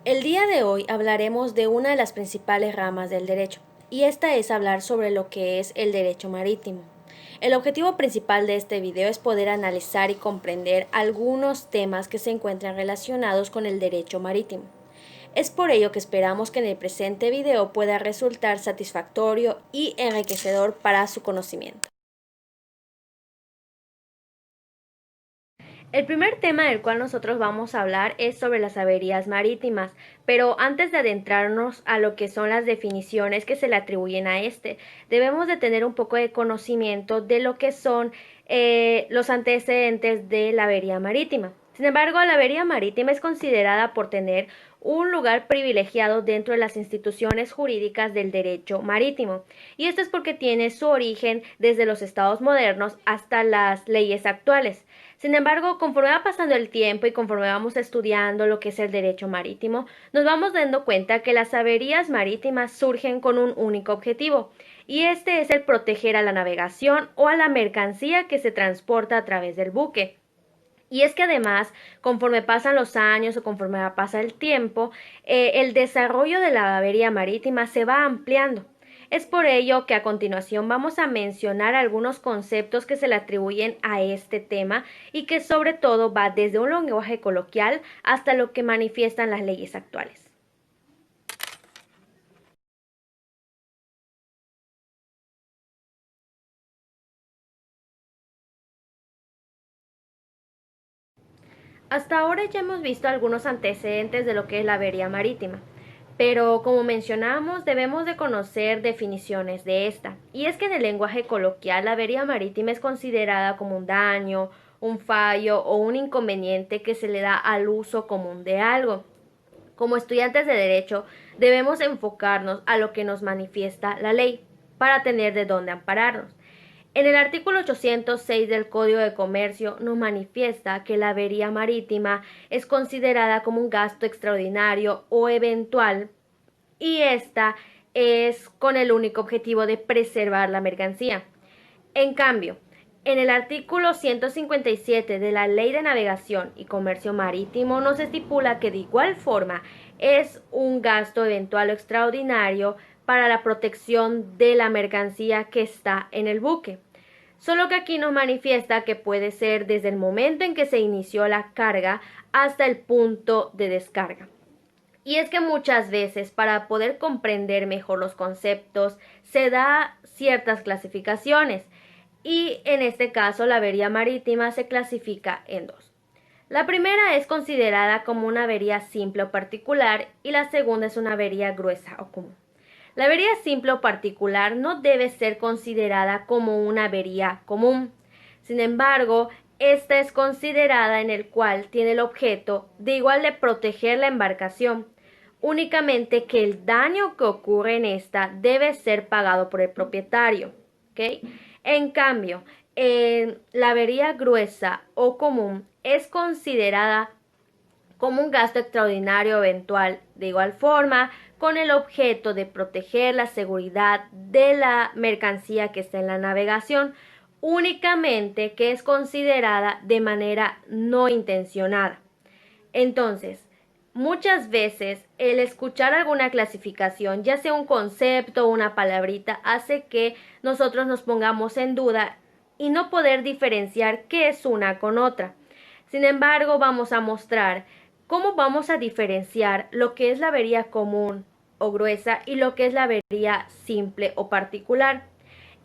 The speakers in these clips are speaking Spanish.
El día de hoy hablaremos de una de las principales ramas del derecho, y esta es hablar sobre lo que es el derecho marítimo. El objetivo principal de este video es poder analizar y comprender algunos temas que se encuentran relacionados con el derecho marítimo. Es por ello que esperamos que en el presente video pueda resultar satisfactorio y enriquecedor para su conocimiento. El primer tema del cual nosotros vamos a hablar es sobre las averías marítimas, pero antes de adentrarnos a lo que son las definiciones que se le atribuyen a debemos de tener un poco de conocimiento de lo que son los antecedentes de la avería marítima. Sin embargo, la avería marítima es considerada por tener un lugar privilegiado dentro de las instituciones jurídicas del derecho marítimo, y esto es porque tiene su origen desde los estados modernos hasta las leyes actuales. Sin embargo, conforme va pasando el tiempo y conforme vamos estudiando lo que es el derecho marítimo, nos vamos dando cuenta que las averías marítimas surgen con un único objetivo, y este es el proteger a la navegación o a la mercancía que se transporta a través del buque. Y es que además, conforme pasan los años o conforme pasa el tiempo, el desarrollo de la avería marítima se va ampliando. Es por ello que a continuación vamos a mencionar algunos conceptos que se le atribuyen a este tema y que sobre todo va desde un lenguaje coloquial hasta lo que manifiestan las leyes actuales. Hasta ahora ya hemos visto algunos antecedentes de lo que es la avería marítima, pero como mencionamos debemos de conocer definiciones de esta. Y es que en el lenguaje coloquial la avería marítima es considerada como un daño, un fallo o un inconveniente que se le da al uso común de algo. Como estudiantes de derecho debemos enfocarnos a lo que nos manifiesta la ley para tener de dónde ampararnos. En el artículo 806 del Código de Comercio nos manifiesta que la avería marítima es considerada como un gasto extraordinario o eventual, y esta es con el único objetivo de preservar la mercancía. En cambio, en el artículo 157 de la Ley de Navegación y Comercio Marítimo nos estipula que de igual forma es un gasto eventual o extraordinario para la protección de la mercancía que está en el buque. Solo que aquí nos manifiesta que puede ser desde el momento en que se inició la carga hasta el punto de descarga. Y es que muchas veces para poder comprender mejor los conceptos se da ciertas clasificaciones, y en este caso la avería marítima se clasifica en dos. La primera es considerada como una avería simple o particular y la segunda es una avería gruesa o común. La avería simple o particular no debe ser considerada como una avería común. Sin embargo, esta es considerada en el cual tiene el objeto de igual de proteger la embarcación, únicamente que el daño que ocurre en esta debe ser pagado por el propietario. ¿Okay? En cambio, la avería gruesa o común es considerada como un gasto extraordinario eventual, de igual forma, con el objeto de proteger la seguridad de la mercancía que está en la navegación, únicamente que es considerada de manera no intencionada. Entonces, muchas veces el escuchar alguna clasificación, ya sea un concepto o una palabrita, hace que nosotros nos pongamos en duda y no poder diferenciar qué es una con otra. Sin embargo, vamos a mostrar cómo vamos a diferenciar lo que es la avería común o gruesa y lo que es la avería simple o particular.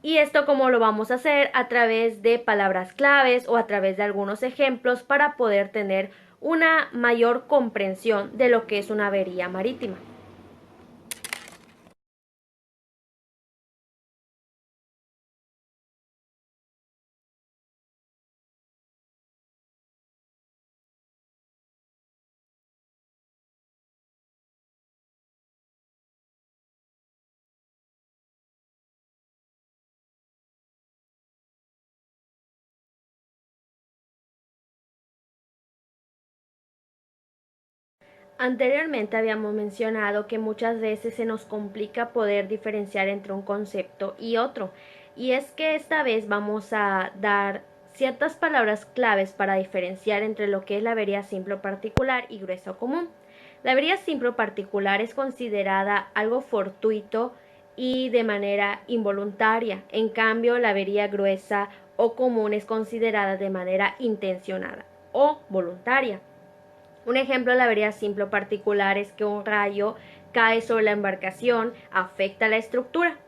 Y esto cómo lo vamos a hacer a través de palabras claves o a través de algunos ejemplos para poder tener una mayor comprensión de lo que es una avería marítima. Anteriormente habíamos mencionado que muchas veces se nos complica poder diferenciar entre un concepto y otro, y es que esta vez vamos a dar ciertas palabras claves para diferenciar entre lo que es la avería simple o particular y gruesa o común. La avería simple o particular es considerada algo fortuito y de manera involuntaria. En cambio, la avería gruesa o común es considerada de manera intencionada o voluntaria. Un ejemplo de la avería simple o particular es que un rayo cae sobre la embarcación, afecta la estructura.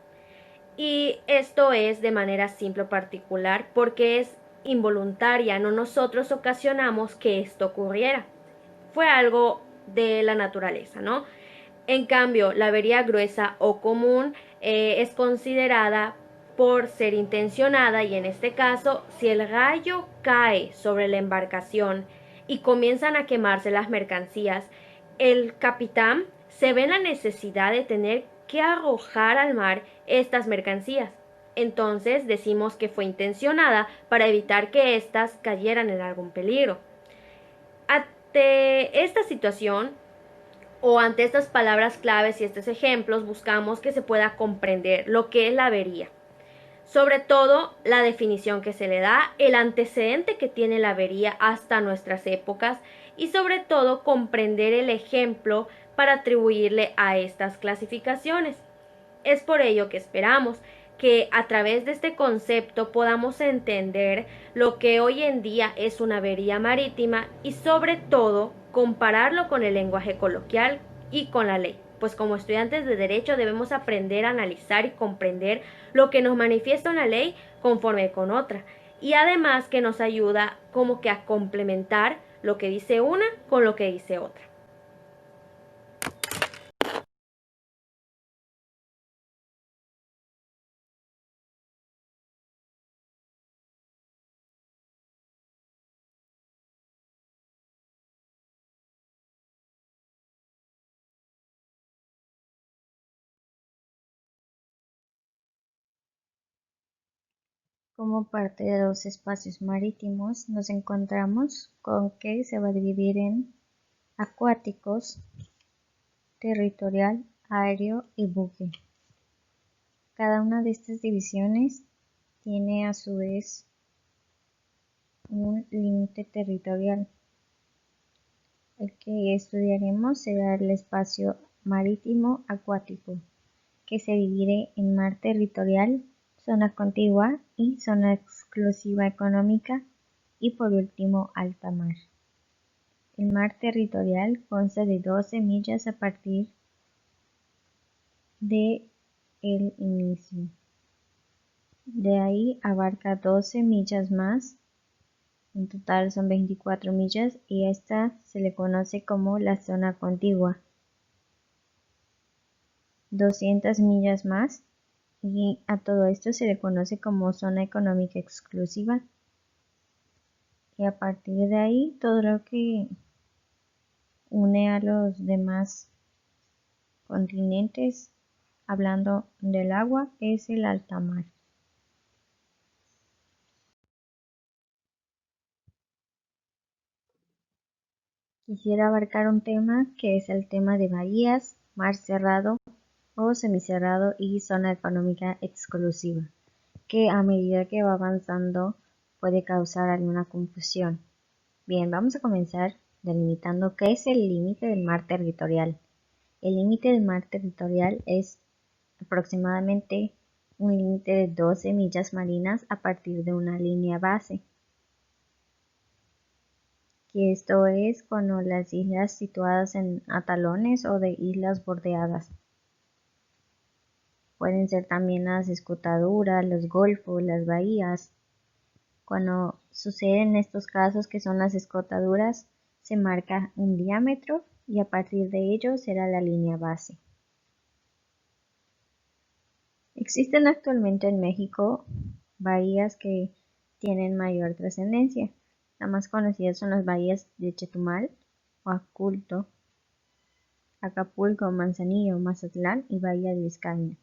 Y esto es de manera simple o particular porque es involuntaria, no nosotros ocasionamos que esto ocurriera. Fue algo de la naturaleza, ¿no? En cambio, la avería gruesa o común es considerada por ser intencionada y en este caso, si el rayo cae sobre la embarcación y comienzan a quemarse las mercancías, el capitán se ve en la necesidad de tener que arrojar al mar estas mercancías. Entonces decimos que fue intencionada para evitar que éstas cayeran en algún peligro. Ante esta situación, o ante estas palabras claves y estos ejemplos, buscamos que se pueda comprender lo que es la avería. Sobre todo, la definición que se le da, el antecedente que tiene la avería hasta nuestras épocas y sobre todo comprender el ejemplo para atribuirle a estas clasificaciones. Es por ello que esperamos que a través de este concepto podamos entender lo que hoy en día es una avería marítima y sobre todo compararlo con el lenguaje coloquial y con la ley. Pues como estudiantes de derecho debemos aprender a analizar y comprender lo que nos manifiesta una ley conforme con otra. Y además que nos ayuda como que a complementar lo que dice una con lo que dice otra. Como parte de los espacios marítimos, nos encontramos con que se va a dividir en acuáticos, territorial, aéreo y buque. Cada una de estas divisiones tiene a su vez un límite territorial. El que estudiaremos será el espacio marítimo acuático, que se divide en mar territorial, zona contigua y zona exclusiva económica y por último alta mar. El mar territorial consta de 12 millas a partir de el inicio. De ahí abarca 12 millas más, en total son 24 millas y esta se le conoce como la zona contigua. 200 millas más y a todo esto se le conoce como zona económica exclusiva. Y a partir de ahí todo lo que une a los demás continentes, hablando del agua, es el alta mar. Quisiera abarcar un tema que es el tema de bahías, mar cerrado o semicerrado y zona económica exclusiva, que a medida que va avanzando puede causar alguna confusión. Bien, vamos a comenzar delimitando qué es el límite del mar territorial. El límite del mar territorial es aproximadamente un límite de 12 millas marinas a partir de una línea base, que esto es cuando las islas situadas en atolones o de islas bordeadas. Pueden ser también las escotaduras, los golfos, las bahías. Cuando suceden estos casos que son las escotaduras, se marca un diámetro y a partir de ello será la línea base. Existen actualmente en México bahías que tienen mayor trascendencia. Las más conocidas son las bahías de Chetumal o Aculto, Acapulco, Manzanillo, Mazatlán y Bahía de Vizcaína.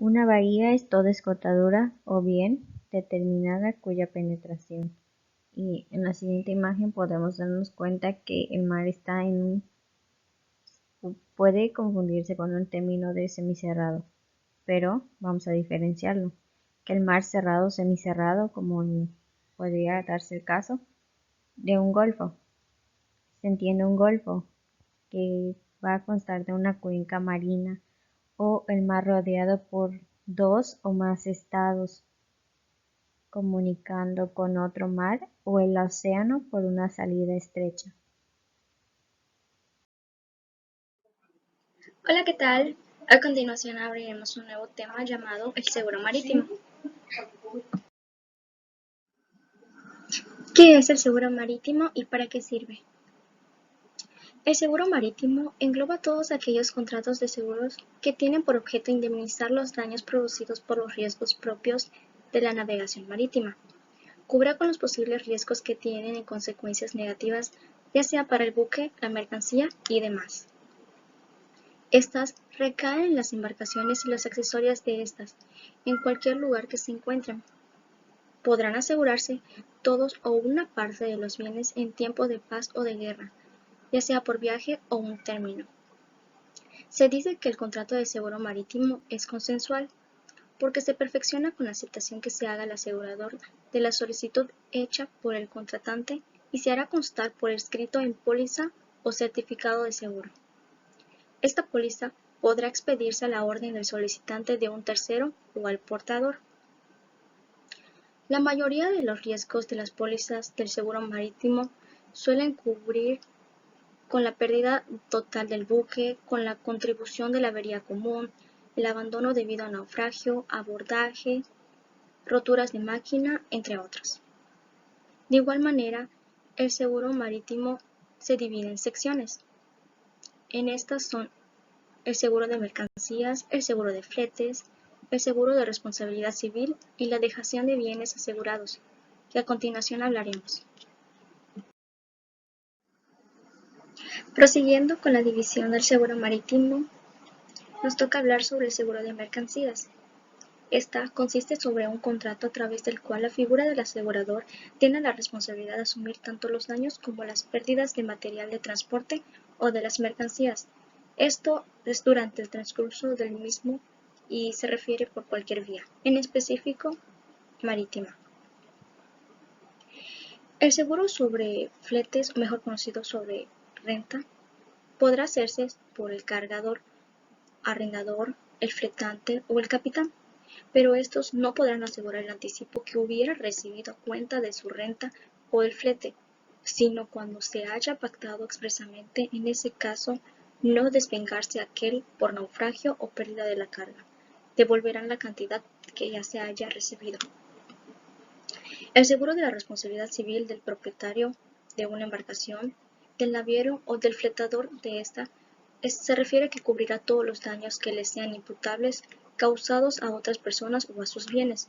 Una bahía es toda escotadura o bien determinada cuya penetración. Y en la siguiente imagen podemos darnos cuenta que el mar está puede confundirse con un término de semicerrado, pero vamos a diferenciarlo, que el mar cerrado o semicerrado, como podría darse el caso, de un golfo. Se entiende un golfo que va a constar de una cuenca marina o el mar rodeado por dos o más estados comunicando con otro mar o el océano por una salida estrecha. Hola, ¿qué tal? A continuación abriremos un nuevo tema llamado el seguro marítimo. ¿Qué es el seguro marítimo y para qué sirve? El seguro marítimo engloba todos aquellos contratos de seguros que tienen por objeto indemnizar los daños producidos por los riesgos propios de la navegación marítima. Cubre con los posibles riesgos que tienen en consecuencias negativas, ya sea para el buque, la mercancía y demás. Estas recaen en las embarcaciones y los accesorios de estas, en cualquier lugar que se encuentren. Podrán asegurarse todos o una parte de los bienes en tiempo de paz o de guerra, ya sea por viaje o un término. Se dice que el contrato de seguro marítimo es consensual, porque se perfecciona con la aceptación que se haga al asegurador de la solicitud hecha por el contratante y se hará constar por escrito en póliza o certificado de seguro. Esta póliza podrá expedirse a la orden del solicitante de un tercero o al portador. La mayoría de los riesgos de las pólizas del seguro marítimo suelen cubrir con la pérdida total del buque, con la contribución de la avería común, el abandono debido a naufragio, abordaje, roturas de máquina, entre otras. De igual manera, el seguro marítimo se divide en secciones. En estas son el seguro de mercancías, el seguro de fletes, el seguro de responsabilidad civil y la dejación de bienes asegurados, que a continuación hablaremos. Prosiguiendo con la división del seguro marítimo, nos toca hablar sobre el seguro de mercancías. Esta consiste sobre un contrato a través del cual la figura del asegurador tiene la responsabilidad de asumir tanto los daños como las pérdidas de material de transporte o de las mercancías. Esto es durante el transcurso del mismo y se refiere por cualquier vía, en específico marítima. El seguro sobre fletes, o mejor conocido sobre renta, podrá hacerse por el cargador, arrendador, el fletante o el capitán, pero estos no podrán asegurar el anticipo que hubiera recibido a cuenta de su renta o el flete, sino cuando se haya pactado expresamente en ese caso no desvengarse aquel por naufragio o pérdida de la carga. Devolverán la cantidad que ya se haya recibido. El seguro de la responsabilidad civil del propietario de una embarcación, del naviero o del fletador de esta se refiere a que cubrirá todos los daños que le sean imputables causados a otras personas o a sus bienes,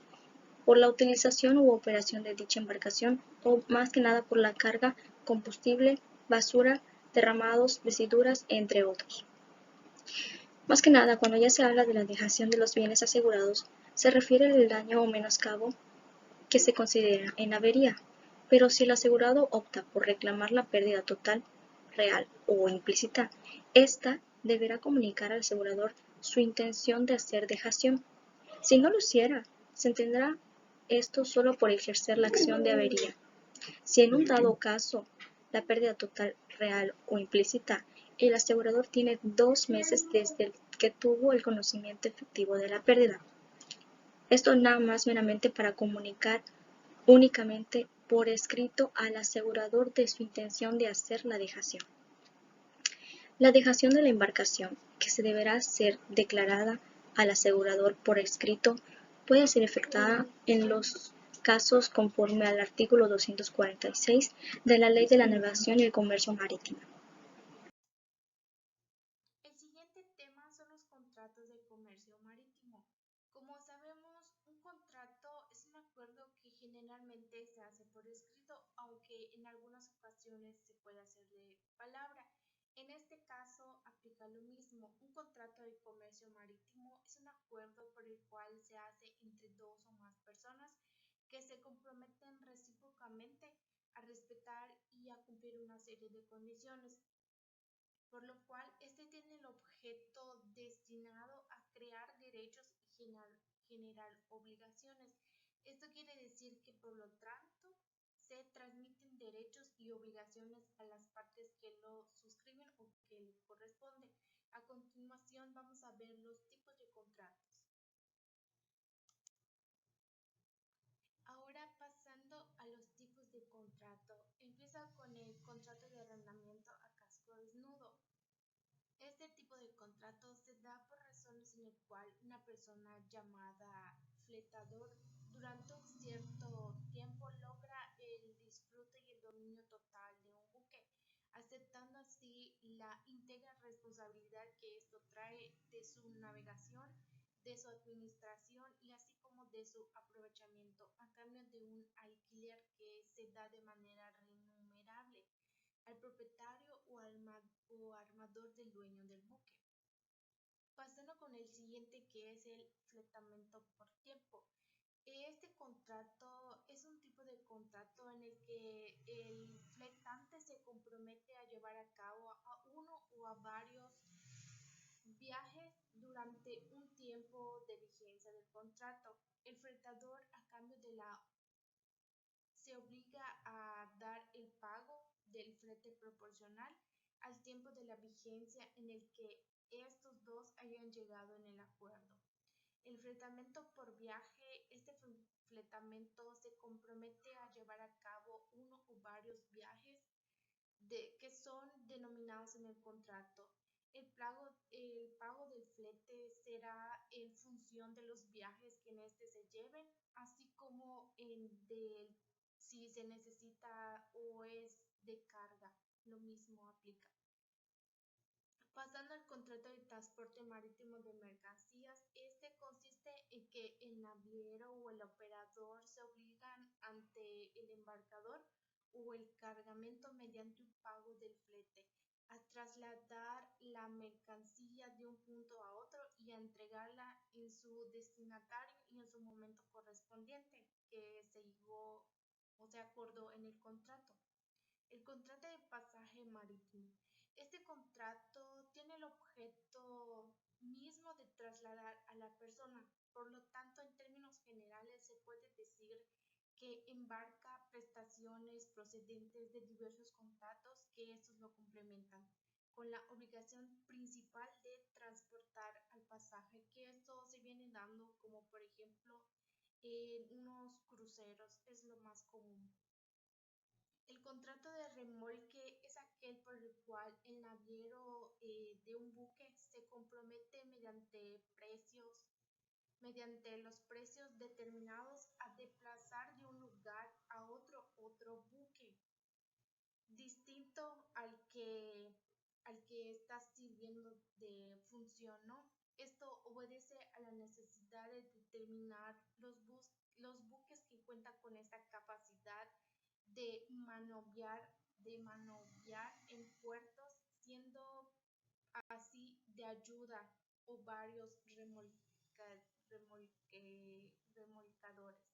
por la utilización u operación de dicha embarcación o más que nada por la carga, combustible, basura, derramados, vestiduras, entre otros. Más que nada, cuando ya se habla de la dejación de los bienes asegurados, se refiere al daño o menoscabo que se considera en avería, pero si el asegurado opta por reclamar la pérdida total, real o implícita, ésta deberá comunicar al asegurador su intención de hacer dejación. Si no lo hiciera, se entenderá esto solo por ejercer la acción de avería. Si en un dado caso la pérdida total, real o implícita, el asegurador tiene 2 meses desde que tuvo el conocimiento efectivo de la pérdida. Esto nada más meramente para comunicar únicamente por escrito al asegurador de su intención de hacer la dejación. La dejación de la embarcación, que se deberá ser declarada al asegurador por escrito, puede ser efectuada en los casos conforme al artículo 246 de la Ley de la Navegación y el Comercio Marítimo. El siguiente tema son los contratos de comercio marítimo. Como sabemos, un contrato es un acuerdo que generalmente se hace por escrito, aunque en algunas ocasiones se puede hacer de palabra. En este caso, aplica lo mismo. Un contrato de comercio marítimo es un acuerdo por el cual se hace entre dos o más personas que se comprometen recíprocamente a respetar y a cumplir una serie de condiciones, por lo cual este tiene el objeto destinado a crear derechos y generar obligaciones. Esto quiere decir que por lo tanto se transmiten derechos y obligaciones a las partes que lo suscriben o que le corresponde. A continuación vamos a ver los tipos de contratos. Ahora pasando a los tipos de contrato, empieza con el contrato de arrendamiento a casco desnudo. Este tipo de contrato se da por razones en el cual una persona llamada fletador durante un cierto tiempo logra el disfrute y el dominio total de un buque, aceptando así la íntegra responsabilidad que esto trae de su navegación, de su administración y así como de su aprovechamiento a cambio de un alquiler que se da de manera remunerable al propietario o armador del dueño del buque. Pasando con el siguiente que es el fletamento por tiempo. Este contrato es un tipo de contrato en el que el fletante se compromete a llevar a cabo a uno o a varios viajes durante un tiempo de vigencia del contrato. El fletador a cambio de la se obliga a dar el pago del flete proporcional al tiempo de la vigencia en el que estos dos hayan llegado en el acuerdo. El fletamento por viaje, este fletamento se compromete a llevar a cabo uno o varios viajes que son denominados en el contrato. El pago del flete será en función de los viajes que en este se lleven, así como si se necesita o es de carga. Lo mismo aplica. Pasando al contrato de transporte marítimo de mercancías, este consiste en que el naviero o el operador se obligan ante el embarcador o el cargamento mediante un pago del flete a trasladar la mercancía de un punto a otro y a entregarla en su destinatario y en su momento correspondiente que se llegó o se acordó en el contrato. El contrato de pasaje marítimo. Este contrato tiene el objeto mismo de trasladar a la persona. Por lo tanto, en términos generales, se puede decir que embarca prestaciones procedentes de diversos contratos que estos lo complementan, con la obligación principal de transportar al pasaje, que esto se viene dando como por ejemplo en unos cruceros, es lo más común. El contrato de remolque es aquel por el cual el naviero de un buque se compromete mediante los precios determinados a desplazar de un lugar a otro buque, distinto al que está sirviendo de función, ¿no? Esto obedece a la necesidad de determinar los buques que cuentan con esta capacidad de manoviar en puertos, siendo así de ayuda o varios remolcadores.